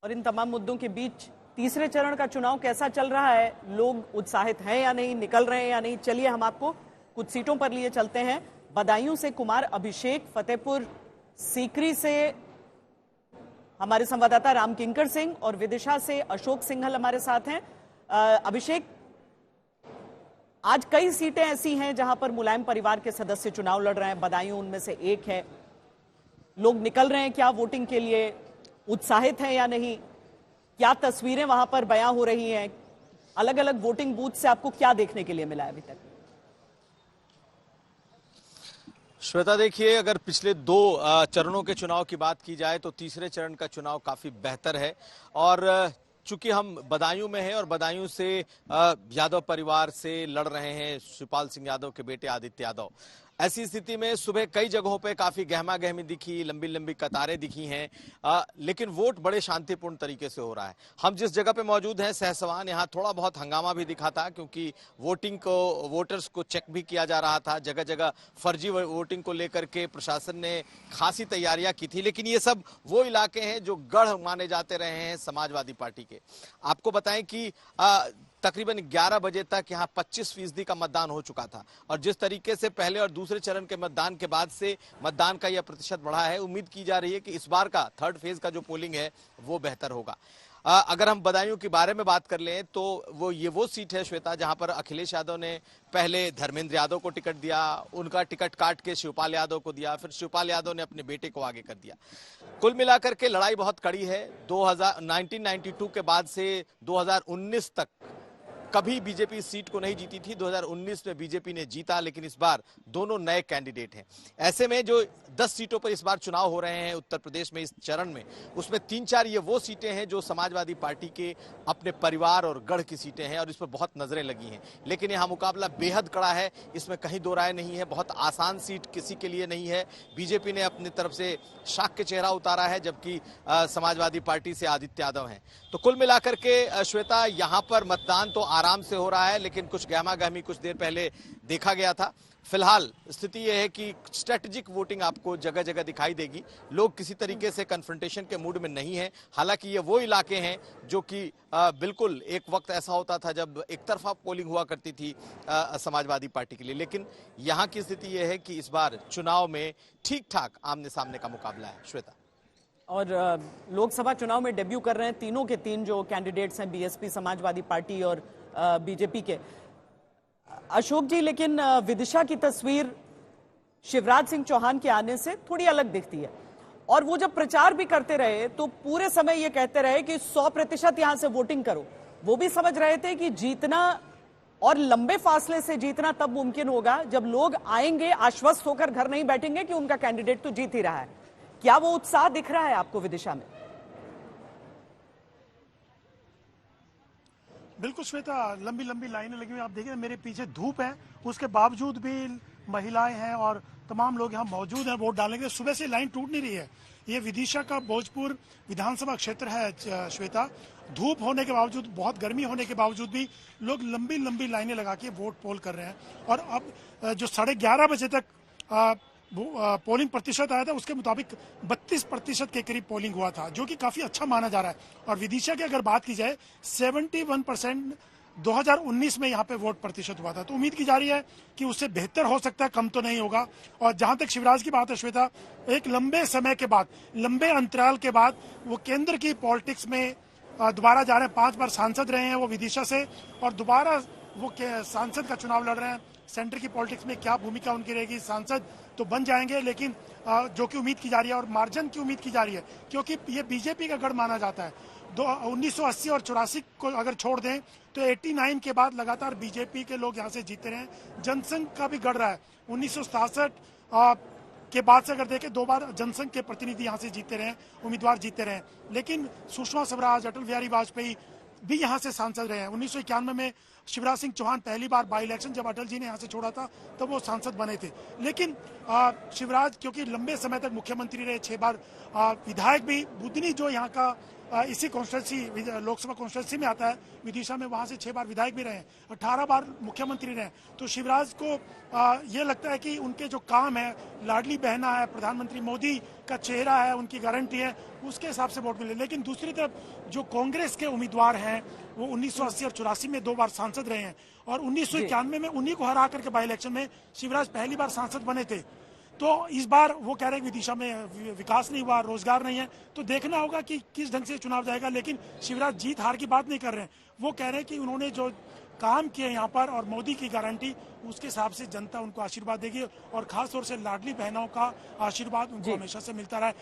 और इन तमाम मुद्दों के बीच तीसरे चरण का चुनाव कैसा चल रहा है, लोग उत्साहित हैं या नहीं, निकल रहे हैं या नहीं, चलिए हम आपको कुछ सीटों पर लिए चलते हैं। बदायूं से कुमार अभिषेक, फतेहपुर सीकरी से हमारे संवाददाता राम किंकर सिंह और विदिशा से अशोक सिंघल हमारे साथ हैं। अभिषेक, आज कई सीटें ऐसी हैं जहां पर मुलायम परिवार के सदस्य चुनाव लड़ रहे हैं, बदायूं उनमें से एक है। लोग निकल रहे हैं क्या वोटिंग के लिए, उत्साहित हैं या नहीं, क्या तस्वीरें वहां पर बयां हो रही हैं? अलग अलग वोटिंग बूथ से आपको क्या देखने के लिए मिला है अभी तक? श्वेता, देखिए, अगर पिछले दो चरणों के चुनाव की बात की जाए तो तीसरे चरण का चुनाव काफी बेहतर है। और चूंकि हम बदायूं में हैं और बदायूं से यादव परिवार से लड़ रहे हैं शिवपाल सिंह यादव के बेटे आदित्य यादव, ऐसी स्थिति में सुबह कई जगहों पे काफी गहमा गहमी दिखी, लंबी लंबी कतारें दिखी हैं, लेकिन वोट बड़े शांतिपूर्ण तरीके से हो रहा है। हम जिस जगह पे मौजूद हैं सहसवान, यहाँ थोड़ा बहुत हंगामा भी दिखा था क्योंकि वोटर्स को चेक भी किया जा रहा था। जगह जगह फर्जी वोटिंग को लेकर के प्रशासन ने खासी तैयारियां की थी, लेकिन ये सब वो इलाके हैं जो गढ़ माने जाते रहे हैं समाजवादी पार्टी के। आपको बताएं कि तकरीबन 11 बजे तक यहाँ 25% का मतदान हो चुका था और जिस तरीके से पहले और दूसरे चरण के मतदान के बाद से मतदान का यह प्रतिशत बढ़ा है, उम्मीद की जा रही है कि इस बार का थर्ड फेज का जो पोलिंग है वो बेहतर होगा। अगर हम बदायूं के बारे में बात कर लें तो वो सीट है श्वेता, जहां पर अखिलेश यादव ने पहले धर्मेंद्र यादव को टिकट दिया, उनका टिकट काट के शिवपाल यादव को दिया, फिर शिवपाल यादव ने अपने बेटे को आगे कर दिया। कुल मिलाकर के लड़ाई बहुत कड़ी है। 1992 के बाद से 2019 तक कभी बीजेपी इस सीट को नहीं जीती थी। 2019 में बीजेपी ने जीता, लेकिन इस बार दोनों नए कैंडिडेट हैं। ऐसे में जो 10 सीटों पर इस बार चुनाव हो रहे हैं उत्तर प्रदेश में इस चरण में, उसमें 3-4 ये वो सीटें हैं जो समाजवादी पार्टी के अपने परिवार और गढ़ की सीटें हैं और इस पर बहुत नजरें लगी हैं। लेकिन यहाँ मुकाबला बेहद कड़ा है, इसमें कहीं दो राय नहीं है। बहुत आसान सीट किसी के लिए नहीं है। बीजेपी ने अपनी तरफ से शाख के चेहरा उतारा है, जबकि समाजवादी पार्टी से आदित्य यादव हैं। तो कुल मिलाकर के श्वेता, यहाँ पर मतदान तो आराम से हो रहा है, लेकिन कुछ गहमा गहमी कुछ देर पहले देखा गया था। फिलहाल स्थिति यह है कि स्ट्रेटेजिक वोटिंग आपको जगह जगह दिखाई देगी। लोग किसी तरीके से कन्फ्रंटेशन के मूड में नहीं है। हालांकि ये वो इलाके हैं जो कि बिल्कुल एक वक्त ऐसा होता था जब एक तरफा पोलिंग हुआ करती थी समाजवादी पार्टी के लिए, लेकिन यहाँ की स्थिति यह है कि इस बार चुनाव में ठीक ठाक आमने सामने का मुकाबला है। श्वेता, और लोकसभा चुनाव में डेब्यू कर रहे हैं तीनों के तीन जो कैंडिडेट्स हैं, बीएसपी, समाजवादी पार्टी और बीजेपी के। अशोक जी, लेकिन विदिशा की तस्वीर शिवराज सिंह चौहान के आने से थोड़ी अलग दिखती है। और वो जब प्रचार भी करते रहे तो पूरे समय ये कहते रहे कि 100% यहां से वोटिंग करो। वो भी समझ रहे थे कि जीतना और लंबे फासले से जीतना तब मुमकिन होगा जब लोग आएंगे, आश्वस्त होकर घर नहीं बैठेंगे कि उनका कैंडिडेट तो जीत ही रहा है। क्या वो उत्साह दिख रहा है आपको विदिशा में? बिल्कुल श्वेता, लंबी लंबी लाइनें लगी हुई। आप देखिए मेरे पीछे धूप है, उसके बावजूद भी महिलाएं हैं और तमाम लोग यहाँ मौजूद हैं वोट डालने के लिए। सुबह से लाइन टूट नहीं रही है। ये विदिशा का भोजपुर विधानसभा क्षेत्र है श्वेता। धूप होने के बावजूद, बहुत गर्मी होने के बावजूद भी लोग लंबी लंबी लाइनें लगा के वोट पोल कर रहे हैं। और अब जो 11:30 बजे तक पोलिंग प्रतिशत आया था, उसके मुताबिक 32% के करीब पोलिंग हुआ था, जो कि काफी अच्छा माना जा रहा है। और विदिशा की अगर बात की जाए, 71% 2019 में यहाँ पे वोट प्रतिशत हुआ था। तो उम्मीद की जा रही है कि उससे बेहतर हो सकता है, कम तो नहीं होगा। और जहां तक शिवराज की बात है श्वेता, एक लंबे समय के बाद, लंबे अंतराल के बाद वो केंद्र की पॉलिटिक्स में दोबारा जा रहे हैं। 5 बार सांसद रहे हैं वो विदिशा से, और दोबारा वो सांसद का चुनाव लड़ रहे हैं। सेंटर की पॉलिटिक्स में क्या भूमिका उनकी रहेगी, सांसद तो बन जाएंगे, लेकिन जो कि उम्मीद की जा रही है और मार्जिन की उम्मीद की जा रही है, क्योंकि ये बीजेपी का गढ़ माना जाता है। 1980 और 84 को अगर छोड़ दें तो 89 के बाद लगातार बीजेपी के लोग यहाँ से जीते रहे हैं। जनसंघ का भी गढ़ रहा है। 1967 के बाद से अगर देखें, 2 बार जनसंघ के प्रतिनिधि यहाँ से जीते रहे, उम्मीदवार जीते रहे। लेकिन सुषमा स्वराज, अटल बिहारी वाजपेयी भी यहाँ से सांसद रहे हैं। 1991 में शिवराज सिंह चौहान पहली बार बाई इलेक्शन जब अटल जी ने यहाँ से छोड़ा था तब वो सांसद बने थे। लेकिन शिवराज क्योंकि लंबे समय तक मुख्यमंत्री रहे, 6 बार विधायक भी, बुधनी जो यहाँ का इसी कॉन्स्टिट्यूंसी लोकसभा कॉन्स्टिट्यूंसी में आता है विदिशा में, वहां से 6 बार विधायक भी रहे, 18 बार मुख्यमंत्री रहे। तो शिवराज को ये लगता है कि उनके जो काम है, लाडली बहना है, प्रधानमंत्री मोदी का चेहरा है, उनकी गारंटी है, उसके हिसाब से वोट मिले। लेकिन दूसरी तरफ जो कांग्रेस के उम्मीदवार हैं वो 1980 और 84 में 2 बार सांसद रहे हैं और 1991 में उन्हीं को हरा करके बाई इलेक्शन में शिवराज पहली बार सांसद बने थे। तो इस बार वो कह रहे हैं कि विदिशा में विकास नहीं हुआ, रोजगार नहीं है, तो देखना होगा कि किस ढंग से चुनाव जाएगा। लेकिन शिवराज जीत हार की बात नहीं कर रहे हैं, वो कह रहे हैं कि उन्होंने जो काम किए यहाँ पर और मोदी की गारंटी, उसके हिसाब से जनता उनको आशीर्वाद देगी और खास तौर से लाडली बहनों का आशीर्वाद उनको हमेशा से मिलता रहा है।